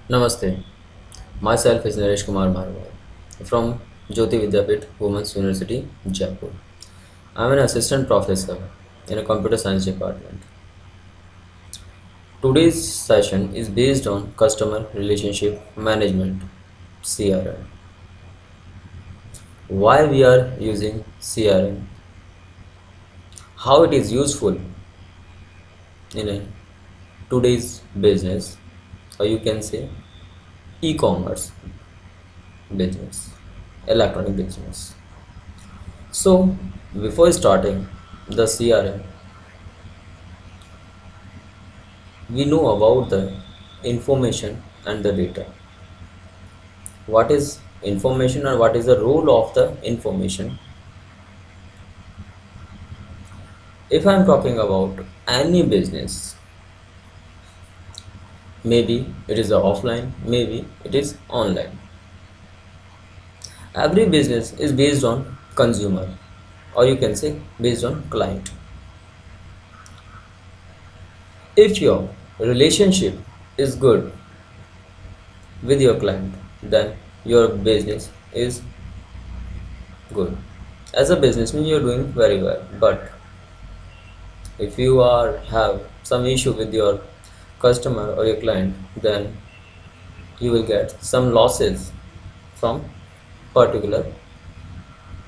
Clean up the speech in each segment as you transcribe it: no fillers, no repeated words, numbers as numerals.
Namaste. Myself is Naresh Kumar Marwar from Jyoti Vidyapit Women's University, Jaipur. I am an assistant professor in a computer science department. Today's session is based on customer relationship management (CRM). Why we are using CRM, how it is useful in today's business, or you can say e-commerce business, electronic business. So, before starting the CRM, we know about the information and the data. What is information or what is the role of the information? If I am talking about any business, maybe it is offline, maybe it is online. Every business is based on consumer, or you can say based on client. If your relationship is good with your client, then your business is good. As a businessman, you're doing very well. But if you are have some issue with your customer or your client, then you will get some losses from particular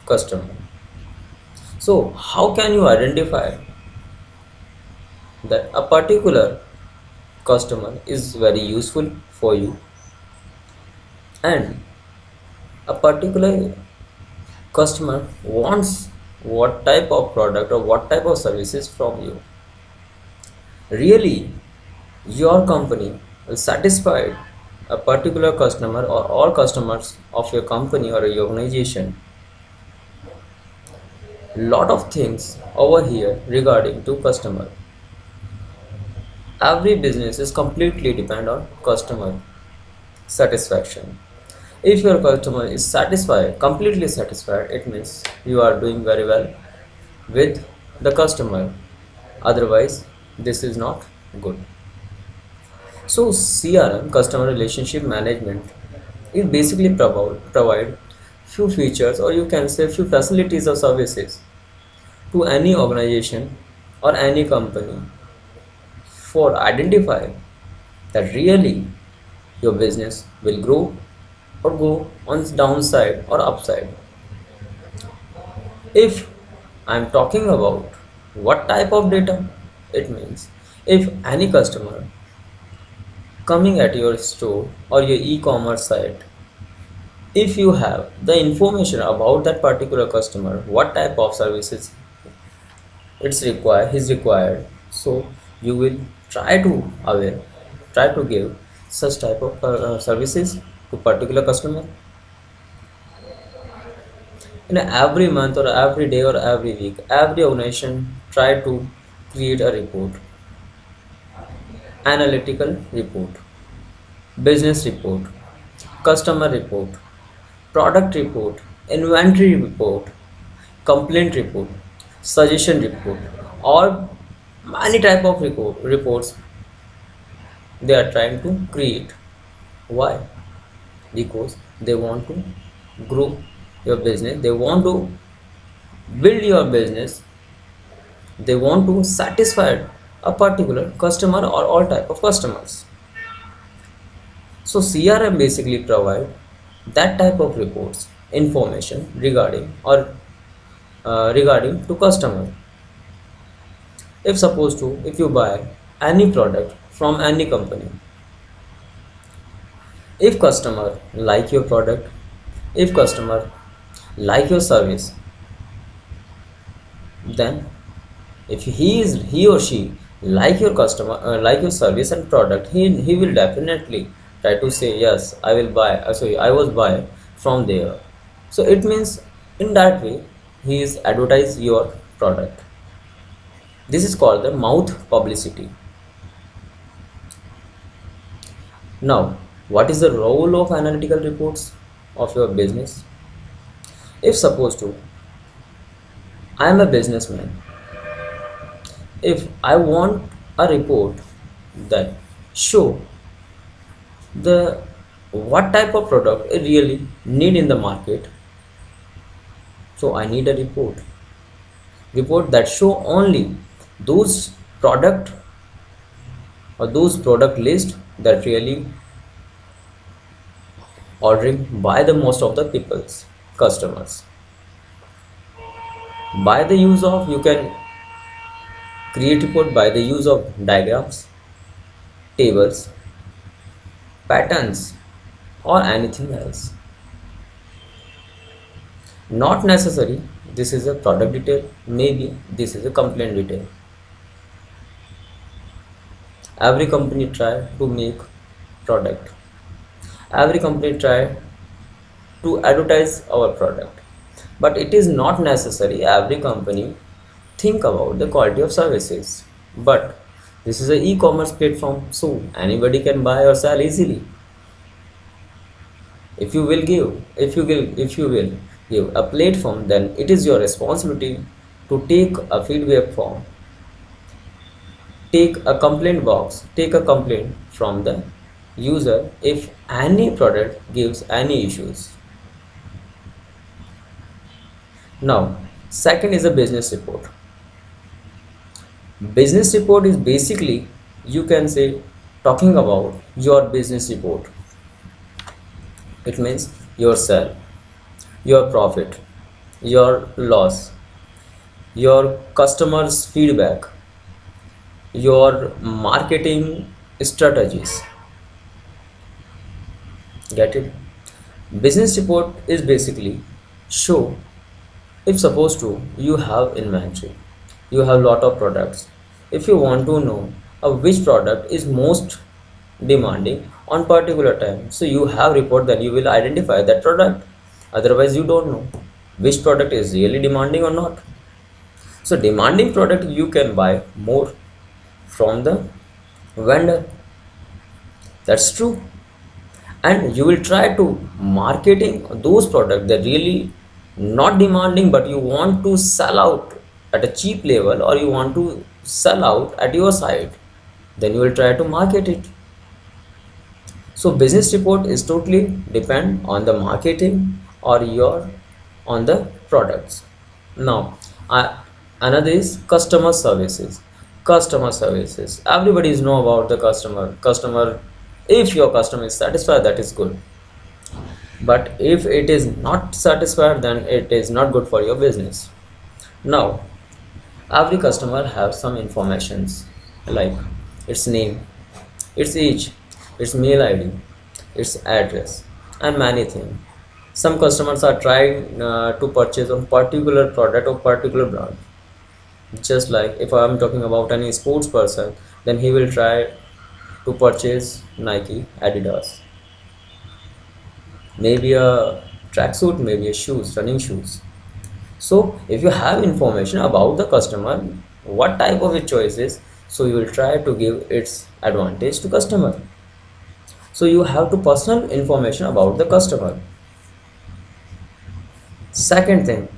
customer. So how can you identify that a particular customer is very useful for you and a particular customer wants what type of product or what type of services from you? Really, your company will satisfy a particular customer or all customers of your company or your organization. Lot of things over here regarding to customer. Every business is completely depend on customer satisfaction. If your customer is satisfied, completely satisfied, it means you are doing very well with the customer. Otherwise, this is not good. So CRM, customer relationship management, it basically provide few features, or you can say few facilities or services to any organization or any company for identify that really your business will grow or go on downside or upside. If I'm talking about what type of data, it means if any customer coming at your store or your e-commerce site, if you have the information about that particular customer, what type of services it's required is required, so you will try to aware, try to give such type of services to particular customer. In every month or every day or every week, every organization try to create a report, analytical report, business report, customer report, product report, inventory report, complaint report, suggestion report, or many type of reports they are trying to create. Why? Because they want to grow your business, they want to build your business, they want to satisfy a particular customer or all type of customers. So CRM basically provide that type of reports, information regarding or regarding to customer. If supposed to, if you buy any product from any company, if customer like your product, if customer like your service, then if he or she like your customer, like your service and product, he will definitely try to say yes, I will buy, sorry, I was buy from there. So it means in that way he is advertise your product. This is called the mouth publicity. Now, what is the role of analytical reports of your business? If supposed to, I am a businessman, if I want a report that show the what type of product I really need in the market. So I need a report that show only those product or those product list that really ordering by the most of the people's customers. By the use of, you can create report by the use of diagrams, tables, patterns, or anything else. Not necessary this is a product detail, maybe this is a complaint detail. Every company try to make product, every company try to advertise our product, but it is not necessary every company think about the quality of services. But this is a e-commerce platform, so anybody can buy or sell easily. If you will give a platform, then it is your responsibility to take a feedback form, take a complaint box, take a complaint from the user if any product gives any issues. Now, second is a business report. Business report is basically, you can say, talking about your business report. It means your sale, your profit, your loss, your customers' feedback, your marketing strategies. Get it? Business report is basically show, if supposed to you have inventory, you have lot of products. If you want to know which product is most demanding on particular time, so you have report, that you will identify that product. Otherwise you don't know which product is really demanding or not. So demanding product you can buy more from the vendor. That's true. And you will try to marketing those products that really not demanding, but you want to sell out at a cheap level, or you want to sell out at your side, then you will try to market it. So business report is totally depend on the marketing or your on the products. Now, another is customer services. Customer services. Everybody is know about the customer. Customer, if your customer is satisfied, that is good. But if it is not satisfied, then it is not good for your business. Now, every customer have some informations like its name, its age, its mail ID, its address, and many things. Some customers are trying to purchase on particular product or particular brand. Just like if I am talking about any sports person, then he will try to purchase Nike, Adidas, maybe a tracksuit, maybe a shoes, running shoes. So if you have information about the customer, what type of a choice is, so you will try to give its advantage to customer. So you have to personal information about the customer. Second thing,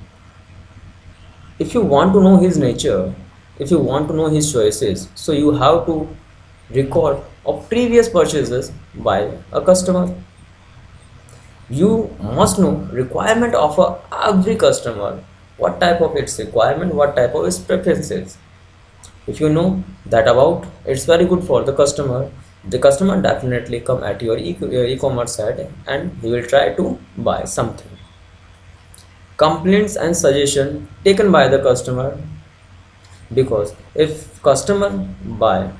if you want to know his nature, if you want to know his choices, so you have to record of previous purchases by a customer. You must know requirement of every customer, what type of its requirement, what type of its preferences. If you know that about, it's very good for the customer definitely come at your e-commerce site, and he will try to buy something. Complaints and suggestion taken by the customer, because if customer buy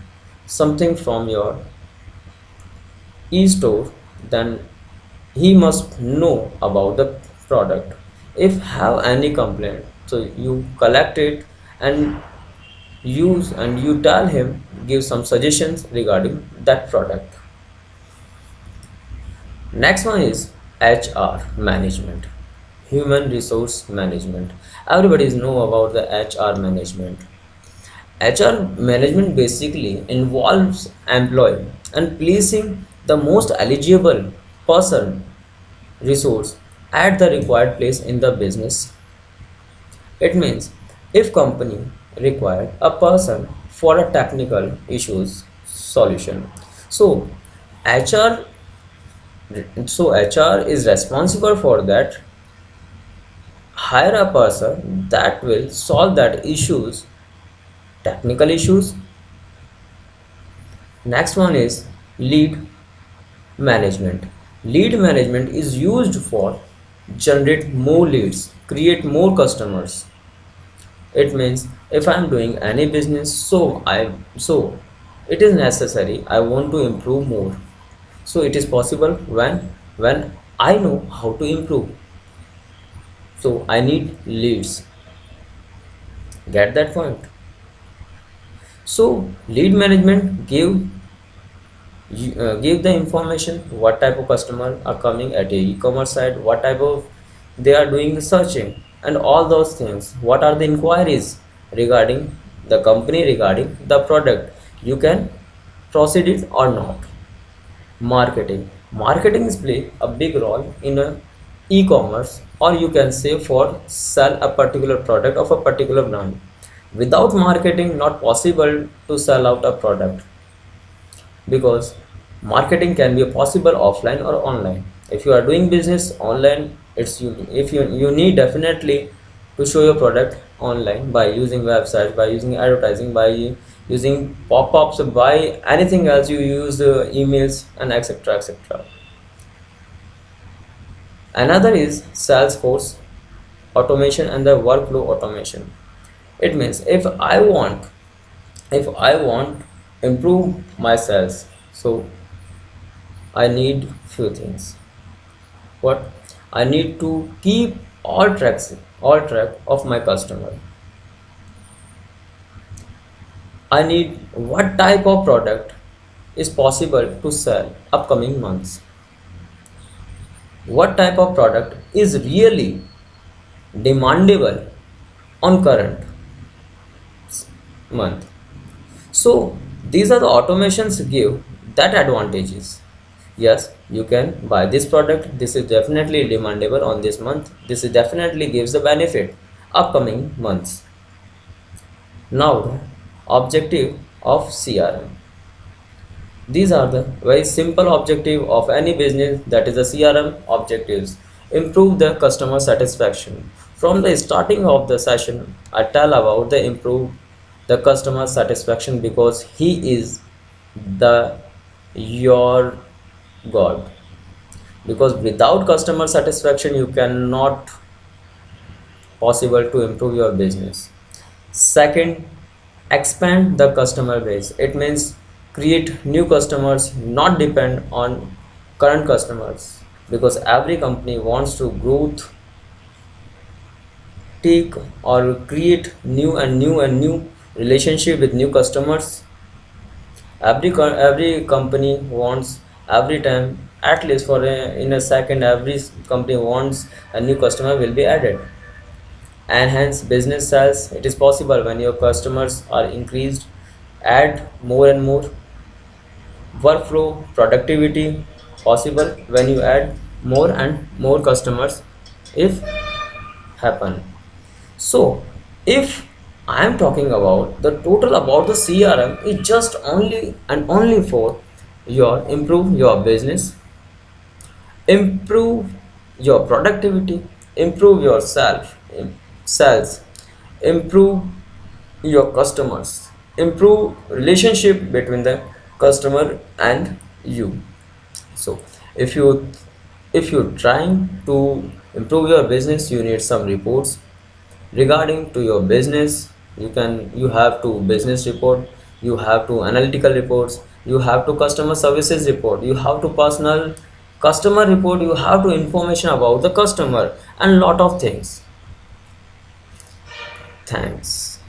something from your e-store, then he must know about the product. If have any complaint, so you collect it and use, and you tell him, give some suggestions regarding that product. Next one is HR management, human resource management. Everybody know about the HR management. HR management basically involves employee and placing the most eligible person resource at the required place in the business. It means if company require a person for a technical issues solution, so HR So HR is responsible for that. Hire a person that will solve that issues, technical issues. Next one is lead management. Lead management is used for generate more leads, create more customers. It means if I am doing any business, so it is necessary. I want to improve more. So it is possible when I know how to improve. So I need leads. Get that point? So lead management give the information what type of customer are coming at a e-commerce site, what type of they are doing the searching, and all those things, what are the inquiries regarding the company, regarding the product, you can proceed it or not. Marketing is play a big role in a e-commerce, or you can say for sell a particular product of a particular brand. Without marketing, not possible to sell out a product, because marketing can be possible offline or online. If you are doing business online, it's you, if you need definitely to show your product online by using websites, by using advertising, by using pop-ups, by anything else, you use emails and etc etc. Another is Salesforce automation and the workflow automation. It means if I want improve my sales, so I need few things. What? I need to keep all track of my customer. I need what type of product is possible to sell upcoming months. What type of product is really demandable on current month. So these are the automations give that advantages. Yes, you can buy this product. This is definitely demandable on this month. This is definitely gives the benefit upcoming months. Now the objective of CRM. These are the very simple objective of any business, that is the CRM objectives. Improve the customer satisfaction. From the starting of the session, I tell about the improve the customer satisfaction, because he is the your God. Because without customer satisfaction, you cannot possible to improve your business. Second, expand the customer base. It means create new customers, not depend on current customers, because every company wants to growth, take or create new relationship with new customers. Every company wants every time, at least for in a second, every company wants a new customer will be added. Enhance business sales. It is possible when your customers are increased, add more and more. Workflow productivity possible when you add more and more customers if happen. So if I am talking about the total about the CRM is just only and only for your improve your business, improve your productivity, improve yourself, sales, improve your customers, improve relationship between the customer and you. So if you if you're trying to improve your business, you need some reports regarding to your business. You have to business report, you have to analytical reports, you have to customer services report, you have to personal customer report, you have to information about the customer and lot of things. Thanks.